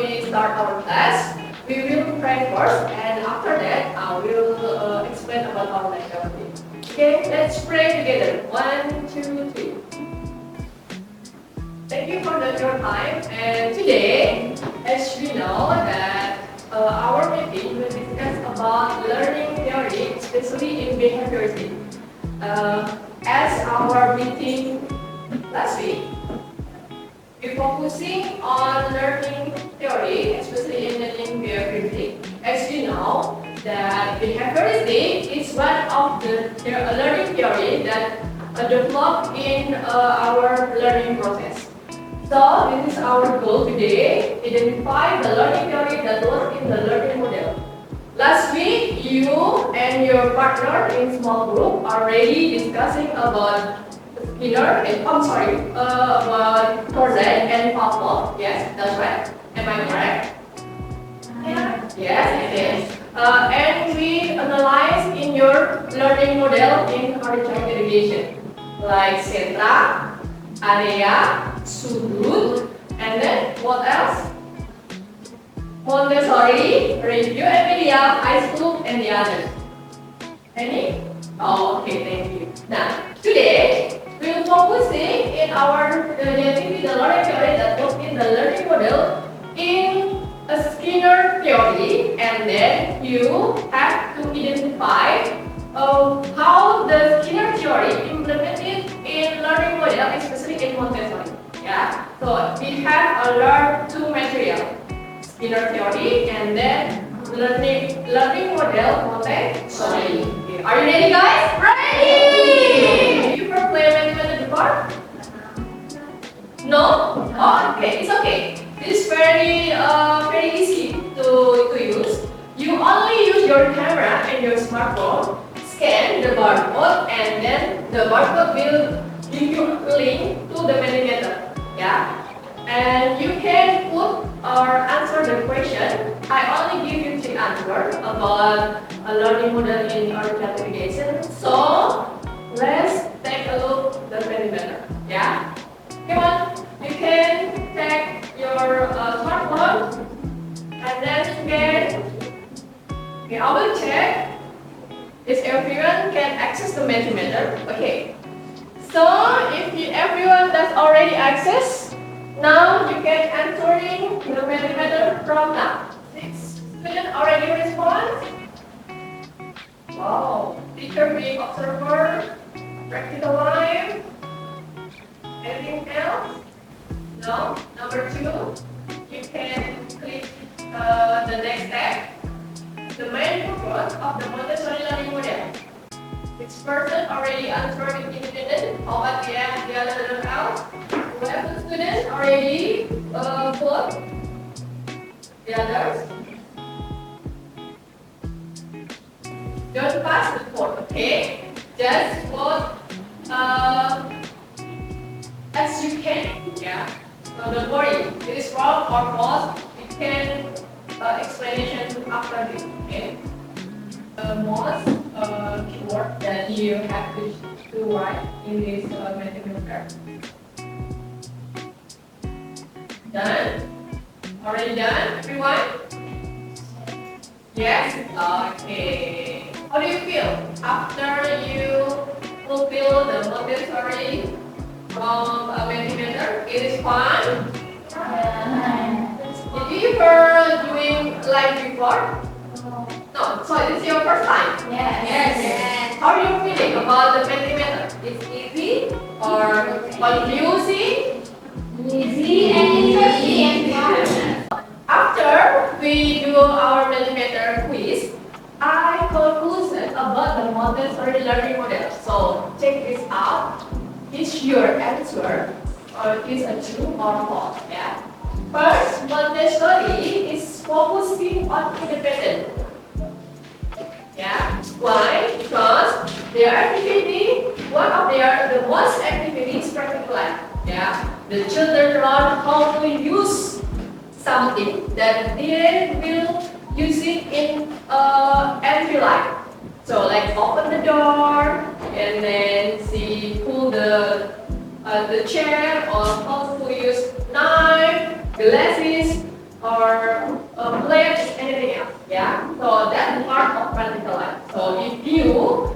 we start our class, we will pray first, and after that, we will explain about our activity. Okay, let's pray together. 1, 2, 3. Thank you for your time. And today, as we know that our meeting will discuss about learning theory, especially in behaviorism. As our meeting last week, we're focusing on learning theory, especially in learning behaviorism. As you know, that behaviorism is one of the learning theory that developed in our learning process. So this is our goal today: identify the learning theory that works in the learning model. Last week, you and your partner in small group are already discussing about Skinner and about Torres and Pavlov. Yes, that's right. Am I correct? Yeah. Yes, it is. And we analyze in your learning model in horizontal education, like centra, area, sudut, and then what else? Montessori, review and media, high school, and the others. Any? Oh, okay, thank you. Now, today, we will focusing in our the learning theory that works in the learning model in a Skinner theory, and then you have to identify how the Skinner theory implemented in learning model, especially in Montessori. Yeah. So we have learned two material. Skinner theory and then learning model Montessori. Okay. Are you ready, guys? Ready! You ever play mathematics before? No? Oh, okay, it's okay. This is very easy to use. You only use your camera and your smartphone, scan the barcode, and then the barcode will give you a link to the Mentimeter. Yeah. And you can put or answer the question. I only give you 3 answers about a learning model in early education. So let's take a look at the Mentimeter. Yeah. Come on. You can take your smartphone and then scan. Okay, I will check if everyone can access the Mentimeter. Okay. So if everyone does already access, now you can entering the Mentimeter from now. 6 students already respond. Wow. Teacher being observer, practical life. Anything else? No. Number 2, you can click the next step. The main purpose of the Montessori learning model. 6 person already answered it independent. How about the other else? 11 students already put the others. Don't pass the code, okay? Just vote as you can. Yeah. So don't worry. If it is wrong or false, you can explanation after this. Okay. Most keyword that you have to write in this Mentimeter. Done? Already done, everyone? Yes? Okay. How do you feel after you fulfill the Montessori from a Mentimeter? It is fun? Did you ever doing live before? No. So this is your first time? Yes. How are you feeling about the Mentimeter? It's easy or confusing? Easy and interesting. After we do our Mentimeter quiz, I concluded about the Montessori learning model. So check this out. Is your answer or is a true or false? Yeah. First, Montessori is focusing on independent. Yeah. Why? Because their activity, one of the most activities practical life. Yeah. The children learn how to use something that they will use it in every life. So like open the door and then pull the chair, or how to use knife, glasses, or play anything else. Yeah. So that's part of practical life. So if you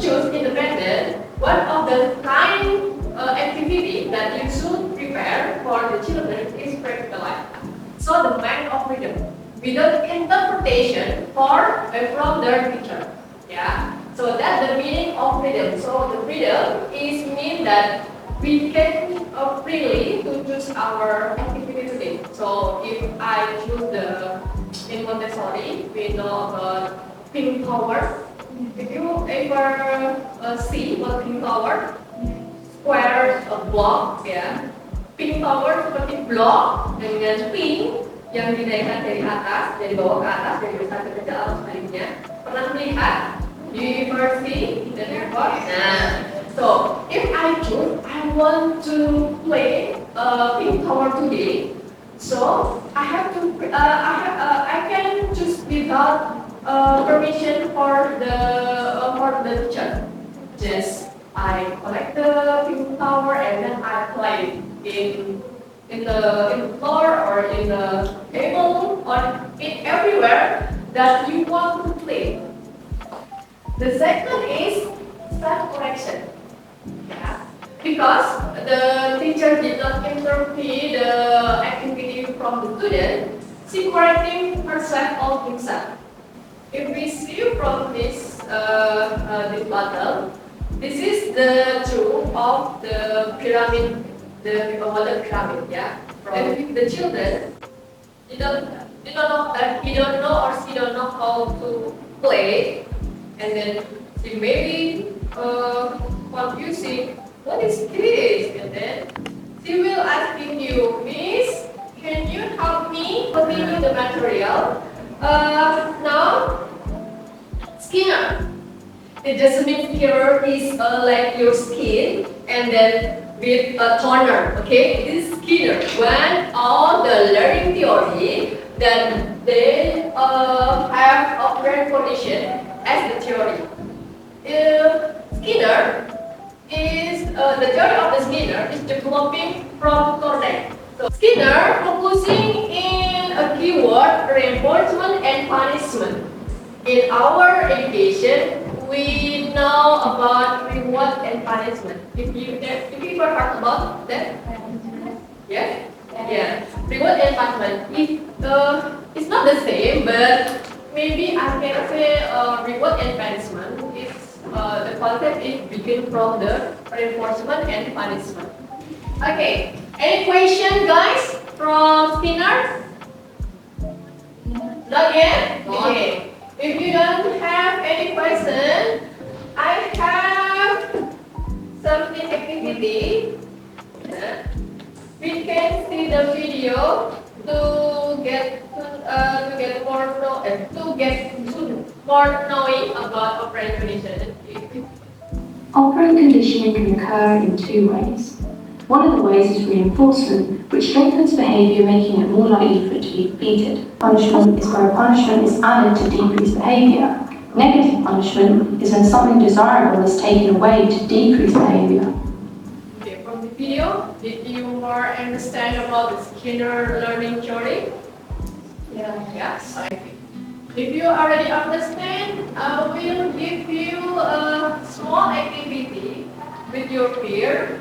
choose independent, one of the kind activity that you should prepare for the children is practical life. So the mind of freedom, without interpretation from their teacher. Yeah. So that's the meaning of freedom. So the freedom is mean that we can freely to choose our activity today. So if I choose in Montessori, we know about pink tower. If you ever see what pink tower, square block, ya, pink tower seperti blok dengan pink yang dinaikkan dari atas, dari bawah ke atas, dari besar ke kecil atau sebaliknya. Pernah melihat university dan airport? Nah, so if I choose, I want to play pink tower today. So I have to, I can choose without permission for the teacher. Just I collect the pink tower and then I play in the floor or in the table or in everywhere that you want to play. The second is self-correction. Yeah. Because the teacher did not interpret the activity from the student, she correcting herself or himself. If we see from this battle, this is the truth of the pyramid, the modern pyramid, yeah. And if the children they don't know that he don't know or she don't know how to play, and then she may be confusing. What is this? And then she will asking you, Miss, can you help me continue the material? Now, Skinner. The jasmine here is like your skin, and then with a toner. Okay, this is Skinner. When all the learning theory that they have a brain condition as the theory. Skinner is the theory of the Skinner is developing from Thorndike. So Skinner focusing in a keyword reinforcement and punishment. In our education, we know about reward and punishment. If you ever heard about that, yes, yeah, reward and punishment. It's not the same, but maybe I can say reward and punishment is the concept is begin from the reinforcement and punishment. Okay, any question, guys, from Skinner? Not yet. Okay. If you don't have any question, I have something activity. We can see the video to get more knowing about operant condition. Operant conditioning can occur in two ways. One of the ways is reinforcement, which strengthens behaviour, making it more likely for it to be repeated. Punishment is where a punishment is added to decrease behaviour. Negative punishment is when something desirable is taken away to decrease behaviour. Okay, from the video, did you more understand about the Skinner learning theory? Yeah. Yes. Okay. If you already understand, I will give you a small activity with your peer.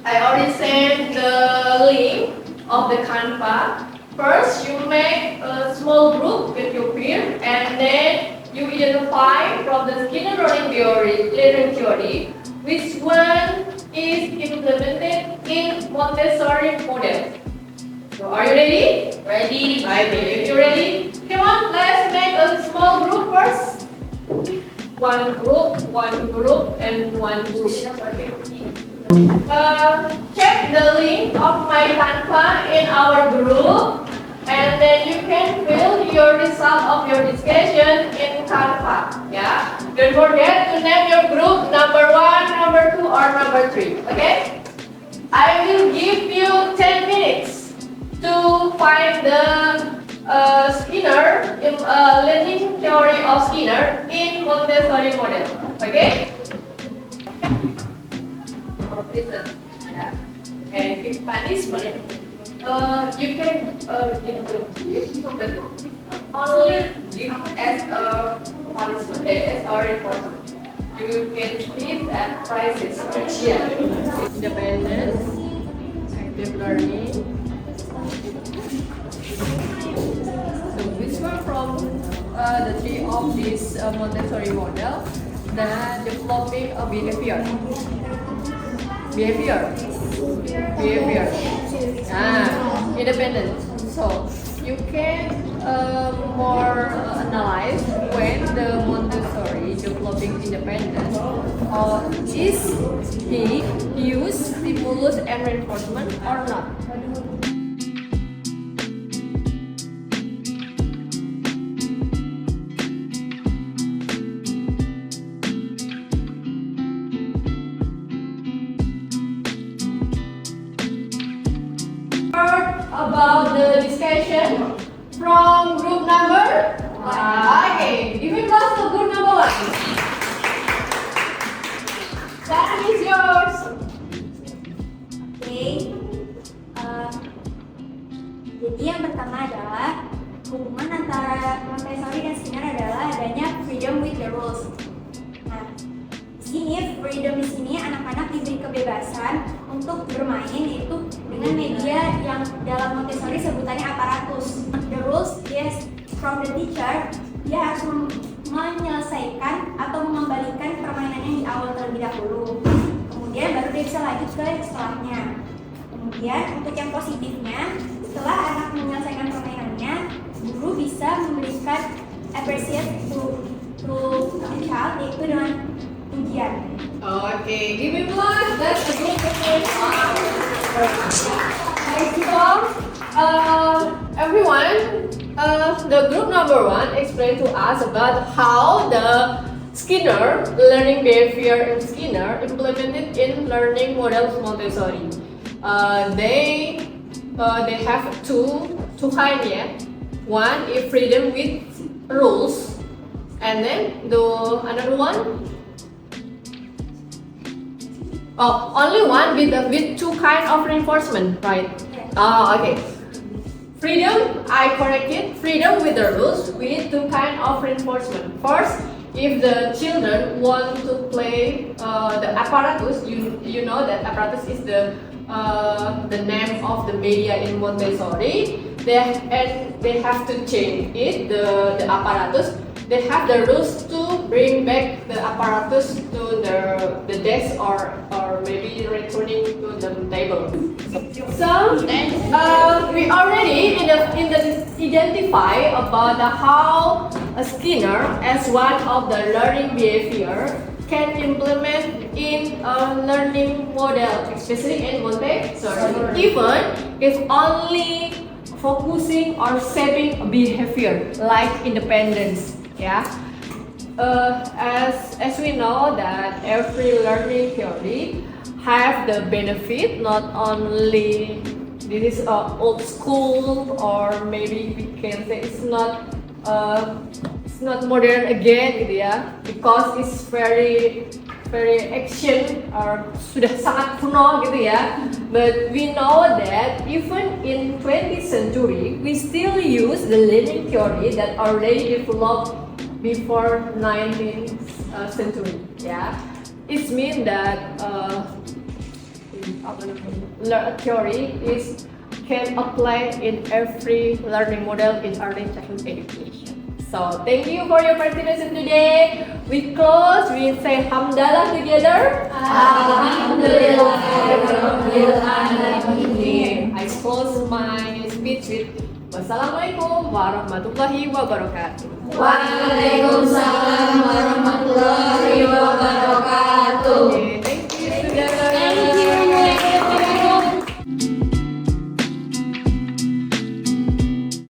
I already sent the link of the Canva. First, you make a small group with your peer, and then you identify from the Skinner learning theory which one is implemented in Montessori model. So, are you ready? Ready. Okay. If you're ready, come on. Let's make a small group first. One group, and one group. Check the link of my Canva in our group, and then you can fill your result of your discussion in Canva. Yeah. Don't forget to name your group number 1, number 2, or number 3. Okay. I will give you 10 minutes to find the Skinner learning theory of Skinner in Montessori model. Okay. Listen. Yeah. And give punishment. you can improve it, but only give as a punishment, as a reinforcement. You can see that crisis each year. Independence, active learning. So which one from the three of this Montessori model that developing a behavior? Independent. So you can more analyze when the Montessori developing independence is he use stimulus and reinforcement or not? About the discussion from group number okay, give me applause for group number 1. That is yours. Oke, jadi yang pertama adalah hubungan antara Montessori dan Skinner adalah adanya freedom with the rules. Nah, di sini freedom di sini anak-anak diberi kebebasan untuk bermain itu dengan media yang dalam Montessori sebutannya aparatus. The rules yes from the teacher, dia harus menyelesaikan atau mengembalikan permainannya di awal terlebih dahulu. Kemudian baru dia bisa lanjut ke setelahnya. Kemudian untuk yang positifnya, setelah anak menyelesaikan permainannya, guru bisa memberikan appreciate to the child, yaitu dengan ujian. Okay, give me applause. That's a good question. Everyone, the group number 1 explained to us about how the Skinner learning behavior in Skinner implemented in learning models Montessori. They have two kinds, yeah. One is freedom with rules, and then the another one. Oh, only one with two kind of reinforcement, right? Okay. Freedom, I corrected. Freedom with the rules with two kind of reinforcement. First, if the children want to play the apparatus, you know that apparatus is the name of the media in Montessori. They have to change it, the apparatus. They have the rules to bring back the apparatus to the desk or maybe returning to the table. So we already identify about how a Skinner as one of the learning behavior can implement in a learning model, especially in Montessori. Even if only focusing or shaping behavior like independence. Yeah, as we know that every learning theory have the benefit, not only this is old school or maybe we can say it's not modern again gitu ya, because it's very action or sudah sangat kuno gitu ya. But we know that even in 20th century we still use the learning theory that already developed before 19th century. Yeah, it means that theory can apply in every learning model in early childhood education. So thank you for your participation today. We close. We say hamdalah together. Alhamdulillah. I close my speech with wassalamualaikum warahmatullahi wabarakatuh. Waalaikumsalam warahmatullahi wabarakatuh.